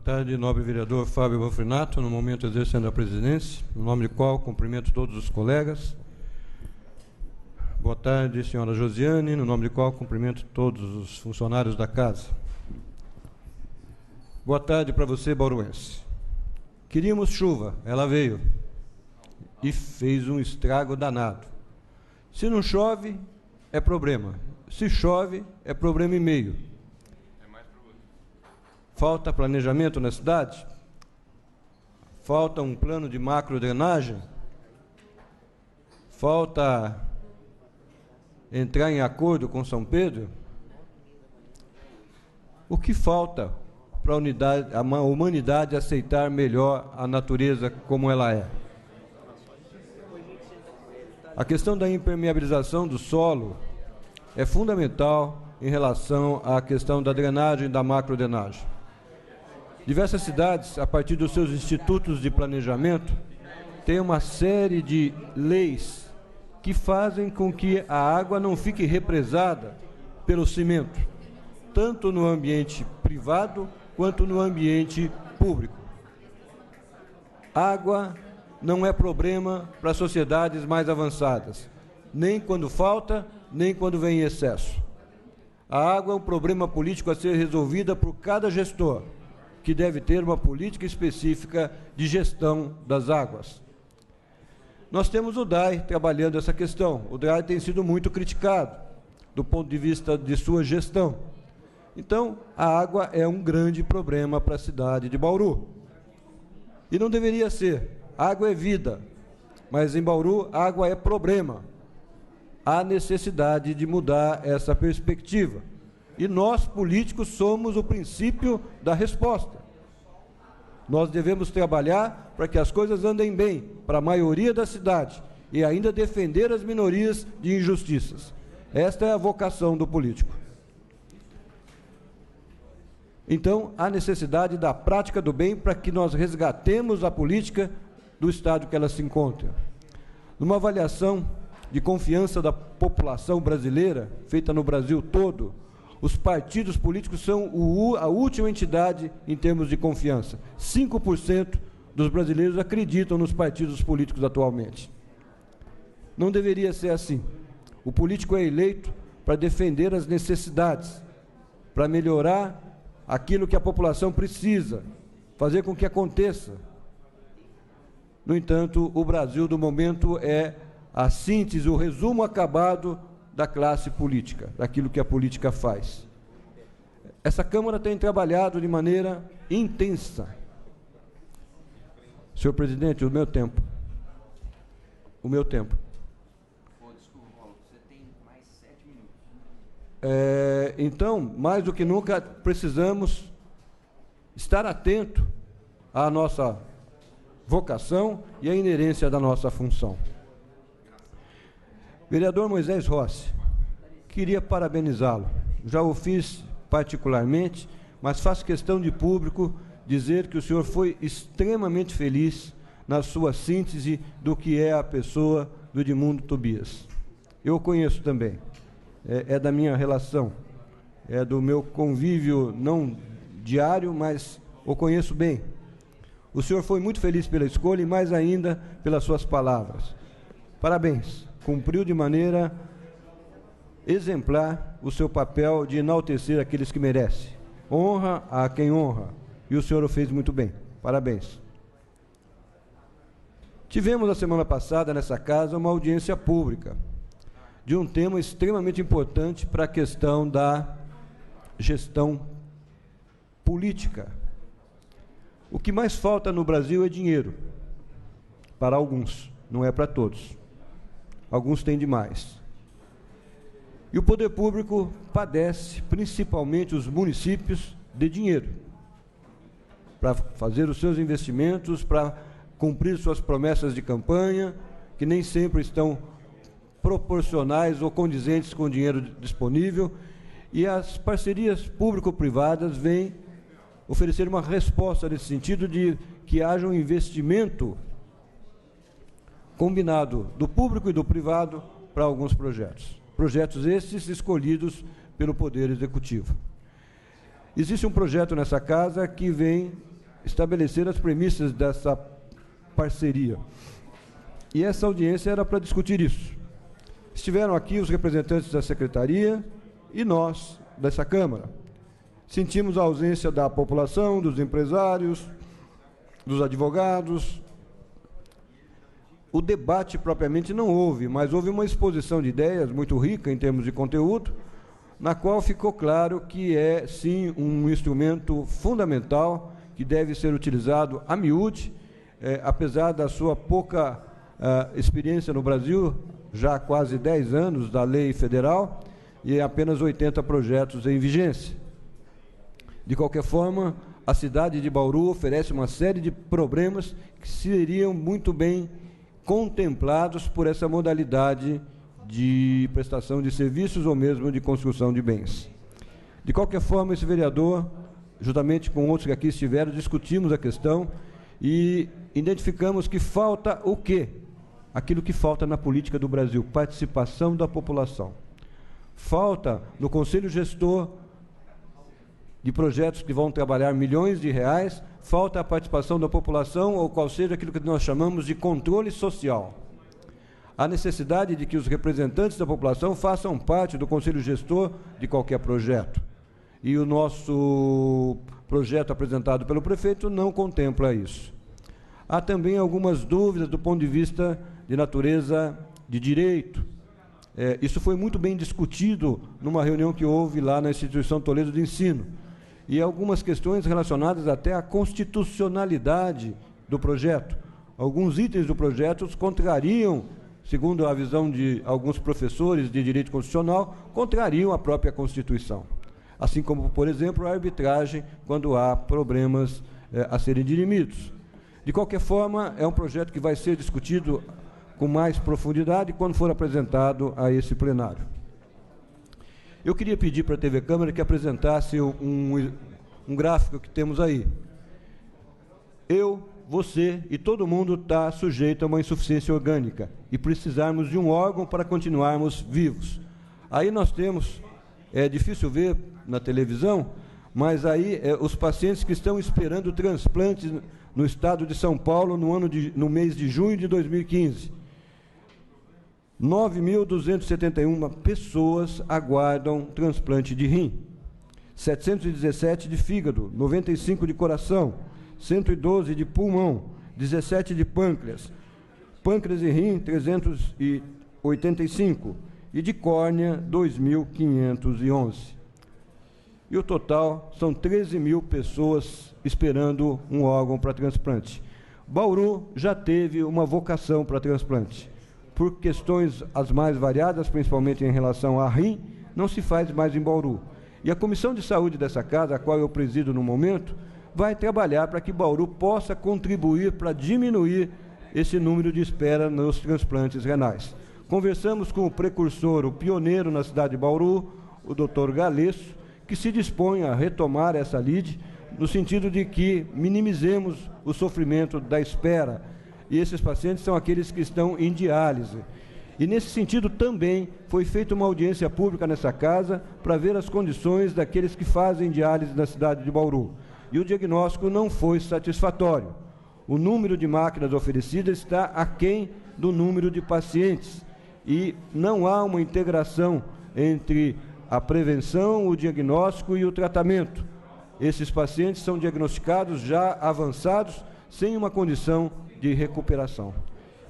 tarde, nobre vereador Fábio Manfrinato, no momento exercendo a presidência, no nome do qual cumprimento todos os colegas. Boa tarde, senhora Josiane, no nome do qual cumprimento todos os funcionários da casa. Boa tarde para você, bauruense. Queríamos chuva, ela veio e fez um estrago danado. Se não chove, é problema. Se chove, é problema e meio. Falta planejamento na cidade? Falta um plano de macro-drenagem? Falta entrar em acordo com São Pedro? O que falta para a humanidade aceitar melhor a natureza como ela é? A questão da impermeabilização do solo é fundamental em relação à questão da drenagem e da macro-drenagem. Diversas cidades, a partir dos seus institutos de planejamento, têm uma série de leis que fazem com que a água não fique represada pelo cimento, tanto no ambiente privado quanto no ambiente público. Água não é problema para sociedades mais avançadas, nem quando falta, nem quando vem em excesso. A água é um problema político a ser resolvido por cada gestor, que deve ter uma política específica de gestão das águas. Nós temos o DAI trabalhando essa questão. O DAI tem sido muito criticado do ponto de vista de sua gestão. Então, a água é um grande problema para a cidade de Bauru. E não deveria ser. Água é vida, mas em Bauru, água é problema. Há necessidade de mudar essa perspectiva. E nós, políticos, somos o princípio da resposta. Nós devemos trabalhar para que as coisas andem bem para a maioria da cidade e ainda defender as minorias de injustiças. Esta é a vocação do político. Então, há necessidade da prática do bem para que nós resgatemos a política do estado que ela se encontra. Numa avaliação de confiança da população brasileira, feita no Brasil todo, os partidos políticos são a última entidade em termos de confiança. 5% dos brasileiros acreditam nos partidos políticos atualmente. Não deveria ser assim. O político é eleito para defender as necessidades, para melhorar aquilo que a população precisa, fazer com que aconteça. No entanto, o Brasil do momento é a síntese, o resumo acabado da classe política, daquilo que a política faz. Essa Câmara tem trabalhado de maneira intensa. Senhor presidente, o meu tempo. Desculpa, Paulo, você tem mais 7 minutos. Então, mais do que nunca, precisamos estar atento à nossa vocação e à inerência da nossa função. Vereador Moisés Rossi, queria parabenizá-lo. Já o fiz particularmente, mas faço questão de público dizer que o senhor foi extremamente feliz na sua síntese do que é a pessoa do Edmundo Tobias. Eu o conheço também, é da minha relação, é do meu convívio, não diário, mas o conheço bem. O senhor foi muito feliz pela escolha e mais ainda pelas suas palavras. Parabéns. Cumpriu de maneira exemplar o seu papel de enaltecer aqueles que merecem. Honra a quem honra. E o senhor o fez muito bem. Parabéns. Tivemos a semana passada, nessa casa, uma audiência pública de um tema extremamente importante para a questão da gestão política. O que mais falta no Brasil é dinheiro. Para alguns, não é para todos. Alguns têm demais. E o poder público padece, principalmente os municípios, de dinheiro para fazer os seus investimentos, para cumprir suas promessas de campanha, que nem sempre estão proporcionais ou condizentes com o dinheiro disponível, e as parcerias público-privadas vêm oferecer uma resposta nesse sentido de que haja um investimento combinado do público e do privado para alguns projetos. Projetos esses escolhidos pelo Poder Executivo. Existe um projeto nessa casa que vem estabelecer as premissas dessa parceria. E essa audiência era para discutir isso. Estiveram aqui os representantes da Secretaria e nós, dessa Câmara. Sentimos a ausência da população, dos empresários, dos advogados. O debate propriamente não houve, mas houve uma exposição de ideias muito rica em termos de conteúdo, na qual ficou claro que é, sim, um instrumento fundamental que deve ser utilizado a miúde, apesar da sua pouca experiência no Brasil, já há quase 10 anos da lei federal, e apenas 80 projetos em vigência. De qualquer forma, a cidade de Bauru oferece uma série de problemas que seriam muito bem contemplados por essa modalidade de prestação de serviços ou mesmo de construção de bens. De qualquer forma, esse vereador, juntamente com outros que aqui estiveram, discutimos a questão e identificamos que falta o quê? Aquilo que falta na política do Brasil, participação da população. Falta no Conselho Gestor de projetos que vão trabalhar milhões de reais, falta a participação da população, ou qual seja aquilo que nós chamamos de controle social. A necessidade de que os representantes da população façam parte do Conselho Gestor de qualquer projeto. E o nosso projeto apresentado pelo prefeito não contempla isso. Há também algumas dúvidas do ponto de vista de natureza de direito. Isso foi muito bem discutido numa reunião que houve lá na Instituição Toledo de Ensino. E algumas questões relacionadas até à constitucionalidade do projeto. Alguns itens do projeto contrariam, segundo a visão de alguns professores de direito constitucional, contrariam a própria Constituição. Assim como, por exemplo, a arbitragem, quando há problemas a serem dirimidos. De qualquer forma, é um projeto que vai ser discutido com mais profundidade quando for apresentado a esse plenário. Eu queria pedir para a TV Câmara que apresentasse um gráfico que temos aí. Eu, você e todo mundo está sujeito a uma insuficiência orgânica e precisarmos de um órgão para continuarmos vivos. Aí nós temos, é difícil ver na televisão, mas aí os pacientes que estão esperando transplantes no estado de São Paulo no mês de junho de 2015. 9.271 pessoas aguardam transplante de rim, 717 de fígado, 95 de coração, 112 de pulmão, 17 de pâncreas e rim 385 e de córnea 2.511. E o total são 13.000 pessoas esperando um órgão para transplante. Bauru já teve uma vocação para transplante. Por questões as mais variadas, principalmente em relação a rim, não se faz mais em Bauru. E a Comissão de Saúde dessa casa, a qual eu presido no momento, vai trabalhar para que Bauru possa contribuir para diminuir esse número de espera nos transplantes renais. Conversamos com o precursor, o pioneiro na cidade de Bauru, o Dr. Galesso, que se dispõe a retomar essa lide, no sentido de que minimizemos o sofrimento da espera. E esses pacientes são aqueles que estão em diálise. E, nesse sentido, também foi feita uma audiência pública nessa casa para ver as condições daqueles que fazem diálise na cidade de Bauru. E o diagnóstico não foi satisfatório. O número de máquinas oferecidas está aquém do número de pacientes. E não há uma integração entre a prevenção, o diagnóstico e o tratamento. Esses pacientes são diagnosticados já avançados, sem uma condição de recuperação.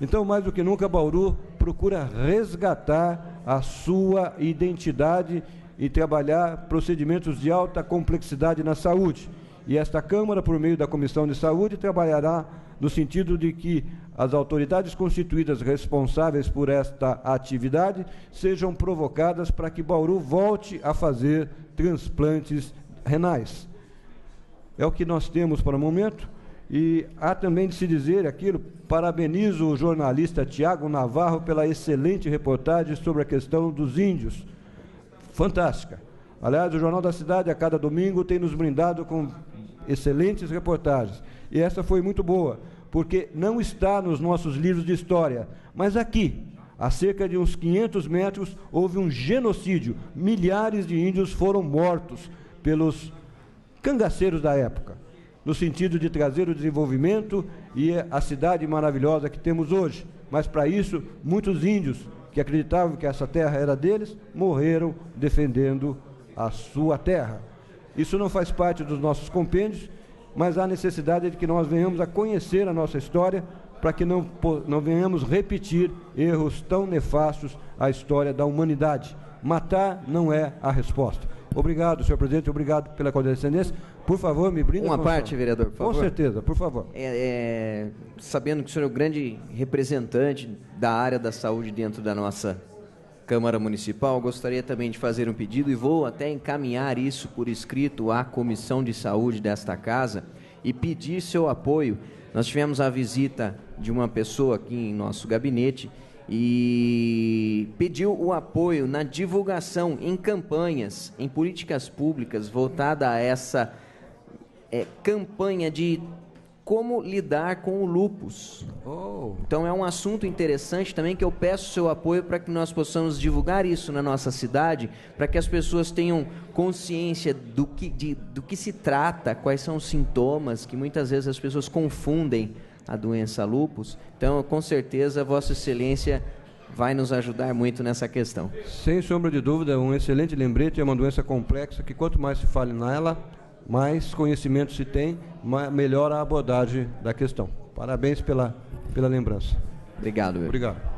Então, mais do que nunca, Bauru procura resgatar a sua identidade e trabalhar procedimentos de alta complexidade na saúde. E esta Câmara, por meio da Comissão de Saúde, trabalhará no sentido de que as autoridades constituídas responsáveis por esta atividade sejam provocadas para que Bauru volte a fazer transplantes renais. É o que nós temos para o momento. E há também de se dizer aquilo, parabenizo o jornalista Tiago Navarro pela excelente reportagem sobre a questão dos índios. Fantástica. Aliás, o Jornal da Cidade, a cada domingo, tem nos brindado com excelentes reportagens. E essa foi muito boa, porque não está nos nossos livros de história, mas aqui, a cerca de uns 500 metros, houve um genocídio. Milhares de índios foram mortos pelos cangaceiros da época. no sentido de trazer o desenvolvimento e a cidade maravilhosa que temos hoje. Mas, para isso, muitos índios que acreditavam que essa terra era deles, morreram defendendo a sua terra. Isso não faz parte dos nossos compêndios, mas há necessidade de que nós venhamos a conhecer a nossa história para que não venhamos repetir erros tão nefastos à história da humanidade. Matar não é a resposta. Obrigado, senhor presidente, obrigado pela condescendência. Por favor, me brinde uma parte, vereador, por favor. Com certeza, por favor. Sabendo que o senhor é o grande representante da área da saúde dentro da nossa Câmara Municipal, gostaria também de fazer um pedido e vou até encaminhar isso por escrito à Comissão de Saúde desta casa e pedir seu apoio. Nós tivemos a visita de uma pessoa aqui em nosso gabinete e pediu o apoio na divulgação, em campanhas, em políticas públicas voltada a essa campanha de como lidar com o lúpus. Então é um assunto interessante também que eu peço seu apoio para que nós possamos divulgar isso na nossa cidade, para que as pessoas tenham consciência do que se trata, quais são os sintomas, que muitas vezes as pessoas confundem a doença lúpus. Então, com certeza, Vossa Excelência vai nos ajudar muito nessa questão. Sem sombra de dúvida, é um excelente lembrete, é uma doença complexa que quanto mais se fale nela, mais conhecimento se tem, melhor a abordagem da questão. Parabéns pela lembrança. Obrigado. Obrigado.